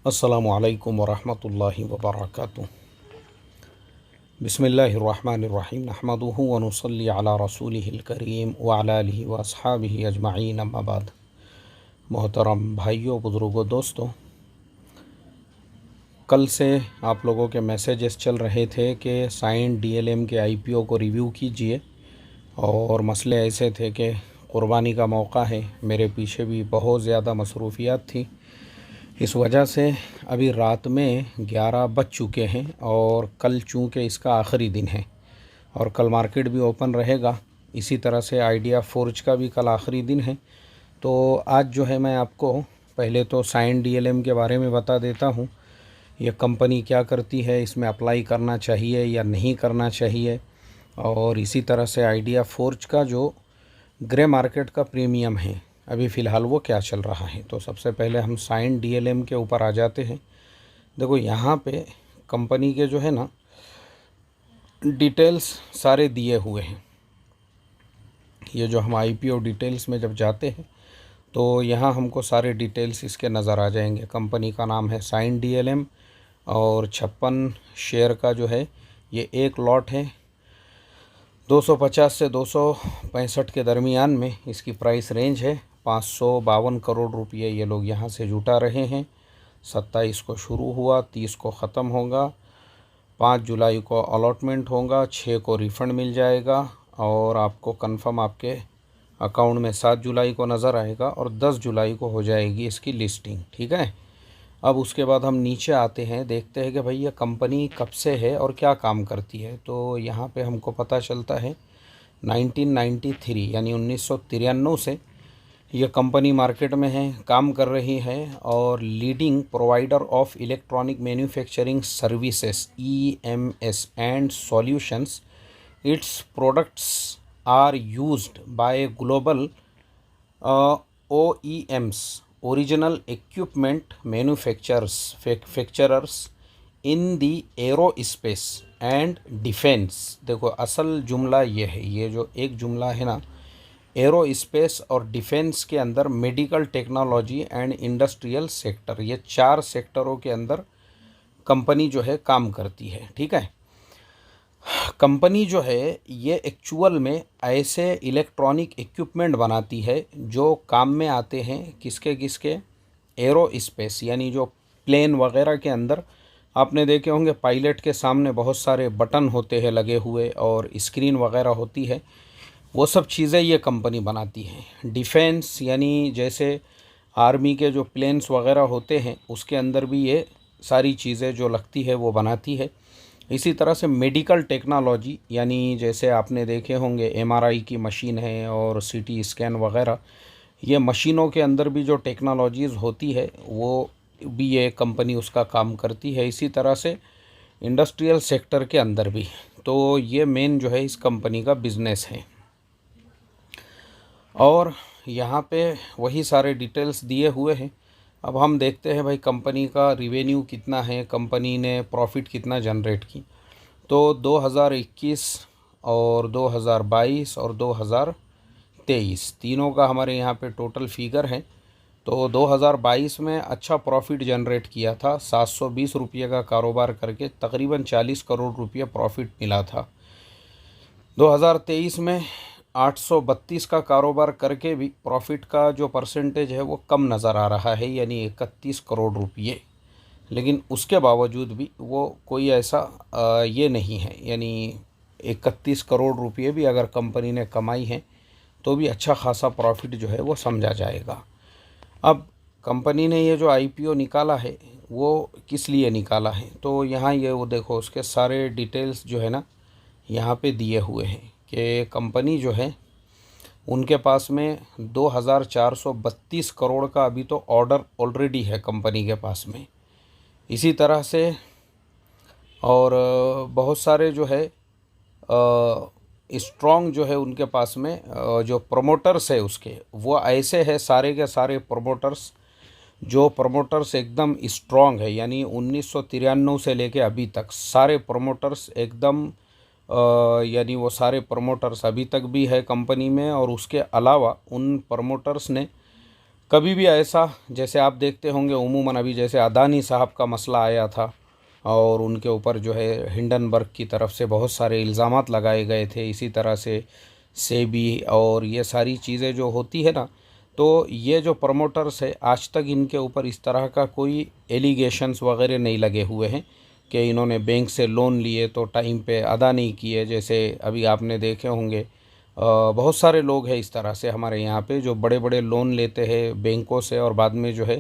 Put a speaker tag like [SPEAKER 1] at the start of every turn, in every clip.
[SPEAKER 1] अस्सलामु अलैकुम वरहमतुल्लाहि वबरकातुहू। बिस्मिल्लाहिर्रहमानिर्रहीम। नहमदुहु व नुसल्ली अला रसूलिहिल करीम व अला आलिहि व अस्हाबिहि अजमईन, अम्मा बाद। मोहतरम भाइयों, बुज़ुर्गों, दोस्तों, कल से आप लोगों के मैसेजेस चल रहे थे कि साइन डीएलएम के आईपीओ को रिव्यू कीजिए, और मसले ऐसे थे कि क़ुरबानी का मौका है, मेरे पीछे भी बहुत ज़्यादा मसरूफ़ियात थी। इस वजह से अभी रात में 11 बज चुके हैं, और कल चूँकि इसका आखिरी दिन है और कल मार्केट भी ओपन रहेगा, इसी तरह से आइडिया फोर्ज का भी कल आखिरी दिन है। तो आज जो है मैं आपको पहले तो साइन डीएलएम के बारे में बता देता हूँ। ये कंपनी क्या करती है, इसमें अप्लाई करना चाहिए या नहीं करना चाहिए, और इसी तरह से आइडिया फोर्ज का जो ग्रे मार्केट का प्रीमियम है अभी फ़िलहाल वो क्या चल रहा है। तो सबसे पहले हम साइन डीएलएम के ऊपर आ जाते हैं। देखो, यहाँ पे कंपनी के जो है ना डिटेल्स सारे दिए हुए हैं। ये जो हम आईपीओ डिटेल्स में जब जाते हैं तो यहाँ हमको सारे डिटेल्स इसके नज़र आ जाएंगे। कंपनी का नाम है साइन डीएलएम, और 56 शेयर का जो है ये एक लॉट है। 250 से 265 के दरमियान में इसकी प्राइस रेंज है। 552 करोड़ रुपये ये लोग यहाँ से जुटा रहे हैं। 27 को शुरू हुआ, 30 को ख़त्म होगा, 5 जुलाई को अलॉटमेंट होगा, 6 को रिफ़ंड मिल जाएगा, और आपको कंफर्म आपके अकाउंट में 7 जुलाई को नज़र आएगा, और 10 जुलाई को हो जाएगी इसकी लिस्टिंग। ठीक है। अब उसके बाद हम नीचे आते हैं, देखते हैं कि भाई ये कंपनी कब से है और क्या काम करती है। तो यहाँ पे हमको पता चलता है 1993 यानी 1993 से ये कंपनी मार्केट में है, काम कर रही है, और leading provider of electronic manufacturing services EMS and solutions. Its products are used by global OEMs, original equipment manufacturers in the aerospace and defence. देखो, असल जुमला ये है, ये जो एक जुमला है ना, एरोस्पेस और डिफेंस के अंदर medical technology and industrial sector, ये 4 सेक्टरों के अंदर कंपनी जो है काम करती है। ठीक है। कंपनी जो है ये एक्चुअल में ऐसे इलेक्ट्रॉनिक इक्विपमेंट बनाती है जो काम में आते हैं किसके किसके, एरोस्पेस, यानी जो प्लेन वगैरह के अंदर आपने देखे होंगे पायलट के सामने बहुत सारे बटन होते हैं लगे हुए, और स्क्रीन वगैरह होती है, वो सब चीज़ें ये कंपनी बनाती है। डिफेंस यानी जैसे आर्मी के जो प्लेन्स वगैरह होते हैं उसके अंदर भी ये सारी चीज़ें जो लगती है वो बनाती है। इसी तरह से मेडिकल टेक्नोलॉजी, यानी जैसे आपने देखे होंगे MRI की मशीन है और CT स्कैन वगैरह, ये मशीनों के अंदर भी जो टेक्नोलॉजीज़ होती है वो भी ये कंपनी उसका काम करती है। इसी तरह से इंडस्ट्रियल सेक्टर के अंदर भी। तो ये मेन जो है इस कंपनी का बिज़नेस है, और यहाँ पे वही सारे डिटेल्स दिए हुए हैं। अब हम देखते हैं भाई कंपनी का रिवेन्यू कितना है, कंपनी ने प्रॉफिट कितना जनरेट की। तो 2021 और 2022 और 2023 तीनों का हमारे यहाँ पे टोटल फिगर है। तो 2022 में अच्छा प्रॉफिट जनरेट किया था, 720 रुपये का कारोबार करके तकरीबन 40 करोड़ रुपये प्रॉफिट मिला था। 2023 में 832 का कारोबार करके भी प्रॉफिट का जो परसेंटेज है वो कम नज़र आ रहा है, यानी 31 करोड़ रुपये। लेकिन उसके बावजूद भी वो कोई ऐसा ये नहीं है, यानी 31 करोड़ रुपये भी अगर कंपनी ने कमाई है तो भी अच्छा खासा प्रॉफिट जो है वो समझा जाएगा। अब कंपनी ने ये जो आईपीओ निकाला है वो किस लिए निकाला है, तो यहाँ ये वो देखो उसके सारे डिटेल्स जो है ना यहाँ पे दिए हुए हैं कि कंपनी जो है उनके पास में 2432 करोड़ का अभी तो ऑर्डर ऑलरेडी है कंपनी के पास में। इसी तरह से और बहुत सारे जो है स्ट्रॉन्ग जो है उनके पास में जो प्रमोटर्स है उसके, वो ऐसे है सारे के सारे प्रमोटर्स, जो प्रमोटर्स एकदम स्ट्रॉन्ग है, यानी 1993 से लेके अभी तक सारे प्रमोटर्स एकदम यानी वो सारे प्रमोटर्स अभी तक भी है कंपनी में। और उसके अलावा उन प्रमोटर्स ने कभी भी ऐसा, जैसे आप देखते होंगे अमूमन अभी जैसे अदानी साहब का मसला आया था और उनके ऊपर जो है हिंडनबर्ग की तरफ से बहुत सारे इल्ज़ामात लगाए गए थे, इसी तरह से सेबी और ये सारी चीज़ें जो होती है ना, तो ये जो प्रमोटर्स है आज तक इनके ऊपर इस तरह का कोई एलिगेशंस वगैरह नहीं लगे हुए हैं कि इन्होंने बैंक से लोन लिए तो टाइम पे अदा नहीं किए। जैसे अभी आपने देखे होंगे बहुत सारे लोग हैं इस तरह से हमारे यहाँ पे जो बड़े बड़े लोन लेते हैं बैंकों से और बाद में जो है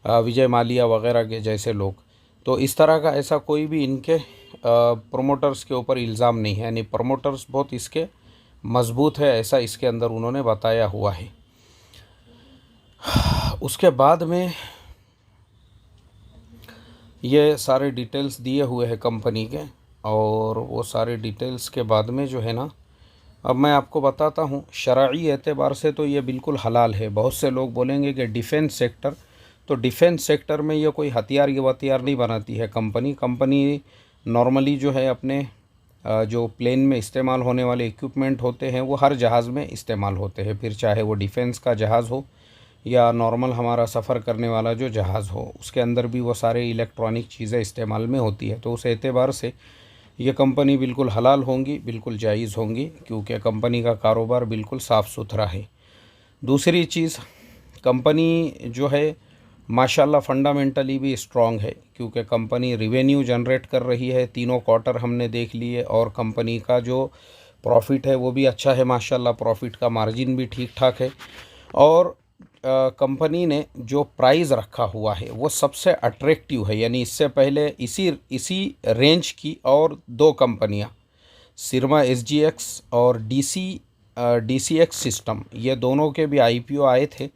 [SPEAKER 1] विजय माल्या वगैरह के जैसे लोग, तो इस तरह का ऐसा कोई भी इनके प्रोमोटर्स के ऊपर इल्ज़ाम नहीं है, यानी प्रोमोटर्स बहुत इसके मजबूत है, ऐसा इसके अंदर उन्होंने बताया हुआ है। उसके बाद में ये सारे डिटेल्स दिए हुए हैं कंपनी के, और वो सारे डिटेल्स के बाद में जो है ना, अब मैं आपको बताता हूँ शरई एतबार से तो ये बिल्कुल हलाल है। बहुत से लोग बोलेंगे कि डिफेंस सेक्टर, तो डिफेंस सेक्टर में ये कोई हथियार ये वथियार नहीं बनाती है कंपनी नॉर्मली जो है अपने जो प्लेन में इस्तेमाल होने वाले इक्विपमेंट होते हैं वो हर जहाज़ में इस्तेमाल होते हैं, फिर चाहे वो डिफेंस का जहाज़ हो या नॉर्मल हमारा सफ़र करने वाला जो जहाज़ हो, उसके अंदर भी वो सारे इलेक्ट्रॉनिक चीज़ें इस्तेमाल में होती है। तो उस एतबार से ये कंपनी बिल्कुल हलाल होंगी, बिल्कुल जायज़ होंगी, क्योंकि कंपनी का कारोबार बिल्कुल साफ़ सुथरा है। दूसरी चीज़, कंपनी जो है माशाल्लाह फंडामेंटली भी स्ट्रॉन्ग है, क्योंकि कंपनी रिवेन्यू जनरेट कर रही है, तीनों क्वार्टर हमने देख लिए, और कंपनी का जो प्रॉफिट है वो भी अच्छा है माशाल्लाह, प्रॉफिट का मार्जिन भी ठीक ठाक है। और कंपनी ने जो प्राइस रखा हुआ है वो सबसे अट्रैक्टिव है, यानी इससे पहले इसी रेंज की और दो कंपनियां, सिरमा एसजीएक्स और डीसीएक्स सिस्टम, ये दोनों के भी आईपीओ आए थे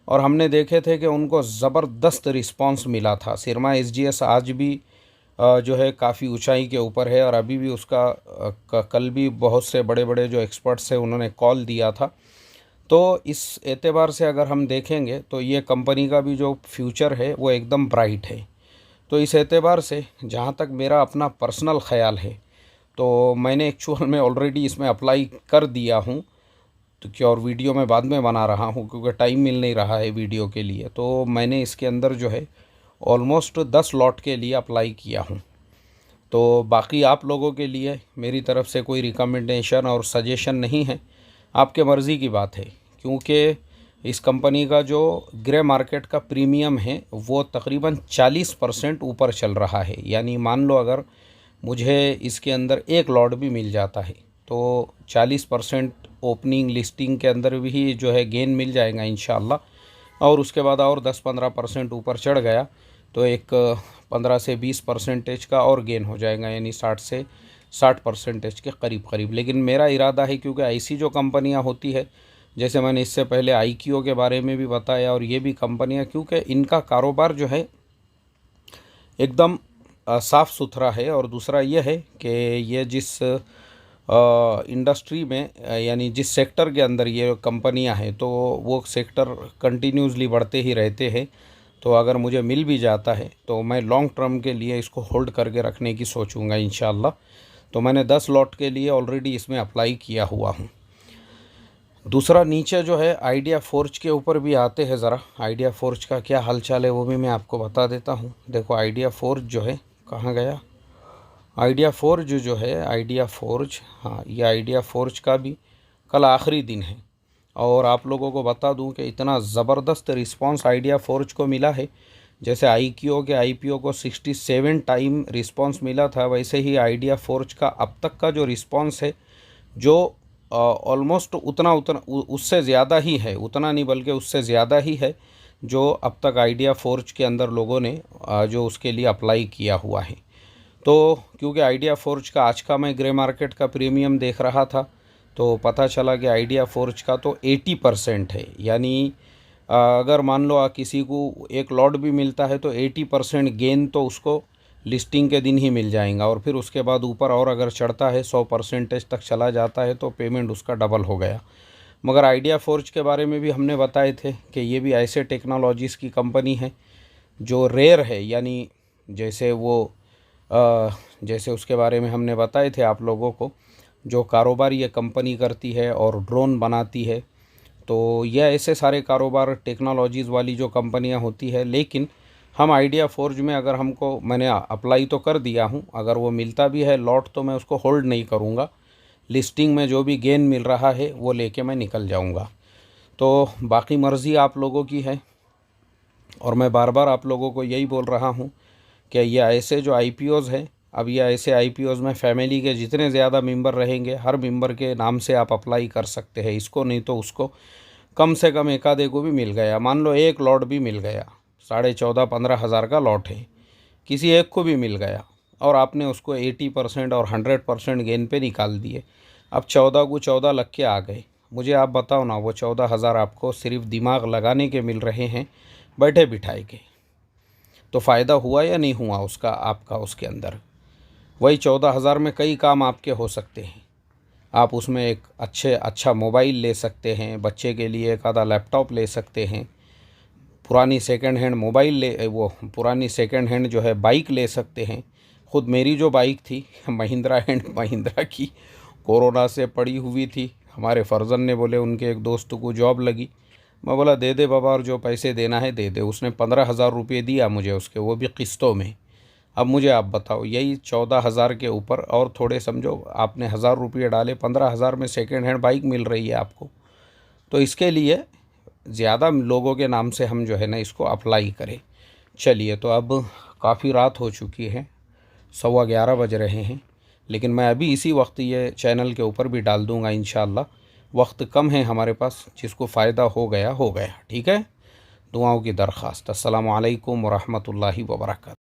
[SPEAKER 1] और हमने देखे थे कि उनको ज़बरदस्त रिस्पांस मिला था। सिरमा एसजीएक्स आज भी जो है काफ़ी ऊंचाई के ऊपर है, और अभी भी उसका कल भी बहुत से बड़े बड़े जो एक्सपर्ट्स हैं उन्होंने कॉल दिया था। तो इस एतबार से अगर हम देखेंगे तो ये कंपनी का भी जो फ्यूचर है वो एकदम ब्राइट है। तो इस एतबार से जहाँ तक मेरा अपना पर्सनल ख़्याल है, तो मैंने एक्चुअल में ऑलरेडी इसमें अप्लाई कर दिया हूँ, तो क्या, और वीडियो मैं बाद में बना रहा हूँ क्योंकि टाइम मिल नहीं रहा है वीडियो के लिए। तो मैंने इसके अंदर जो है ऑलमोस्ट 10 लॉट के लिए अप्लाई किया हूँ। तो बाकी आप लोगों के लिए मेरी तरफ से कोई रिकमेंडेशन और सजेशन नहीं है, आपके मर्ज़ी की बात है, क्योंकि इस कंपनी का जो ग्रे मार्केट का प्रीमियम है वो तकरीबन 40% ऊपर चल रहा है। यानी मान लो अगर मुझे इसके अंदर एक लॉट भी मिल जाता है तो 40% ओपनिंग लिस्टिंग के अंदर भी जो है गेन मिल जाएगा इंशाअल्लाह, और उसके बाद और 10-15% ऊपर चढ़ गया तो एक 15 से 20% का और गेन हो जाएगा, यानी 60% के करीब। लेकिन मेरा इरादा है, क्योंकि ऐसी जो कंपनियां होती है, जैसे मैंने इससे पहले आईक्यू के बारे में भी बताया, और ये भी कंपनियां, क्योंकि इनका कारोबार जो है एकदम साफ़ सुथरा है। और दूसरा ये है कि ये जिस इंडस्ट्री में यानी जिस सेक्टर के अंदर ये कंपनियां हैं तो वो सेक्टर कंटिन्यूसली बढ़ते ही रहते हैं। तो अगर मुझे मिल भी जाता है तो मैं लॉन्ग टर्म के लिए इसको होल्ड करके रखने की सोचूंगा इंशाल्लाह। तो मैंने 10 लॉट के लिए ऑलरेडी इसमें अप्लाई किया हुआ हूँ। दूसरा नीचे जो है आइडिया फोर्ज के ऊपर भी आते हैं, ज़रा आइडिया फोर्ज का क्या हालचाल है वो भी मैं आपको बता देता हूँ। देखो आइडिया फोर्ज जो है, कहाँ गया आइडिया फोर्ज जो है, आइडिया फोर्ज, हाँ ये आइडिया फोर्ज का भी कल आखिरी दिन है। और आप लोगों को बता दूं कि इतना ज़बरदस्त रिस्पांस आइडिया फोर्ज को मिला है, जैसे आईक्यू के आईपीओ को 67 टाइम रिस्पांस मिला था, वैसे ही आइडिया फोर्ज का अब तक का जो रिस्पांस है जो ऑलमोस्ट उतना उससे ज़्यादा ही है, उतना नहीं बल्कि उससे ज़्यादा ही है जो अब तक आइडिया फोर्ज के अंदर लोगों ने जो उसके लिए अप्लाई किया हुआ है। तो क्योंकि आइडिया फोर्ज का आज का मैं ग्रे मार्केट का प्रीमियम देख रहा था तो पता चला कि आइडिया फोर्ज का तो 80% है, यानी अगर मान लो किसी को एक लॉट भी मिलता है तो 80% गेन तो उसको लिस्टिंग के दिन ही मिल जाएगा, और फिर उसके बाद ऊपर और अगर चढ़ता है 100% तक चला जाता है तो पेमेंट उसका डबल हो गया। मगर आइडिया फोर्ज के बारे में भी हमने बताए थे कि ये भी ऐसे टेक्नोलॉजीज़ की कंपनी है जो रेयर है, यानी जैसे वो जैसे उसके बारे में हमने बताए थे आप लोगों को, जो कारोबार ये कंपनी करती है और ड्रोन बनाती है, तो यह ऐसे सारे कारोबार टेक्नोलॉजीज़ वाली जो कंपनियां होती है, लेकिन हम आइडिया फोर्ज में अगर हमको, मैंने अप्लाई तो कर दिया हूं, अगर वो मिलता भी है लॉट तो मैं उसको होल्ड नहीं करूंगा। लिस्टिंग में जो भी गेन मिल रहा है वो लेके मैं निकल जाऊंगा। तो बाकी मर्ज़ी आप लोगों की है, और मैं बार बार आप लोगों को यही बोल रहा हूं कि ये ऐसे जो आईपीओज़ है, अब ये ऐसे आईपीओज़ में फैमिली के जितने ज़्यादा मेंबर रहेंगे, हर मेंबर के नाम से आप अप्लाई कर सकते हैं, इसको नहीं तो उसको। कम से कम एक आधे को भी मिल गया, मान लो एक लॉट भी मिल गया, 14,500-15,000 का लॉट है, किसी एक को भी मिल गया और आपने उसको 80% और 100% गेन पे निकाल दिए, अब 14 को 14 लग के आ गए। मुझे आप बताओ ना, वो 14,000 आपको सिर्फ दिमाग लगाने के मिल रहे हैं, बैठे बिठाए के, तो फ़ायदा हुआ या नहीं हुआ उसका आपका उसके अंदर? वही 14,000 में कई काम आपके हो सकते हैं। आप उसमें एक अच्छा मोबाइल ले सकते हैं, बच्चे के लिए एक आधा लैपटॉप ले सकते हैं, पुरानी सेकंड हैंड मोबाइल वो पुरानी सेकंड हैंड जो है बाइक ले सकते हैं। ख़ुद मेरी जो बाइक थी महिंद्रा एंड महिंद्रा की, कोरोना से पड़ी हुई थी। हमारे फर्जन ने बोले उनके एक दोस्त को जॉब लगी, मैं बोला दे दे बाबा, और जो पैसे देना है दे दे। उसने 15,000 रुपये दिया मुझे उसके, वो भी किस्तों में। अब मुझे आप बताओ, यही 14,000 के ऊपर और थोड़े समझो, आपने 1,000 रुपये डाले, 15,000 में सेकेंड हैंड बाइक मिल रही है आपको। तो इसके लिए ज़्यादा लोगों के नाम से हम जो है ना इसको अप्लाई करें। चलिए, तो अब काफ़ी रात हो चुकी है, 11:15 बज रहे हैं, लेकिन मैं अभी इसी वक्त ये चैनल के ऊपर भी डाल दूँगा इंशाअल्लाह। वक्त कम है हमारे पास, जिसको फ़ायदा हो गया हो गया, ठीक है। दुआओं की दरख्वास्त। अस्सलामु अलैकुम व रहमतुल्लाहि व बरकातहू।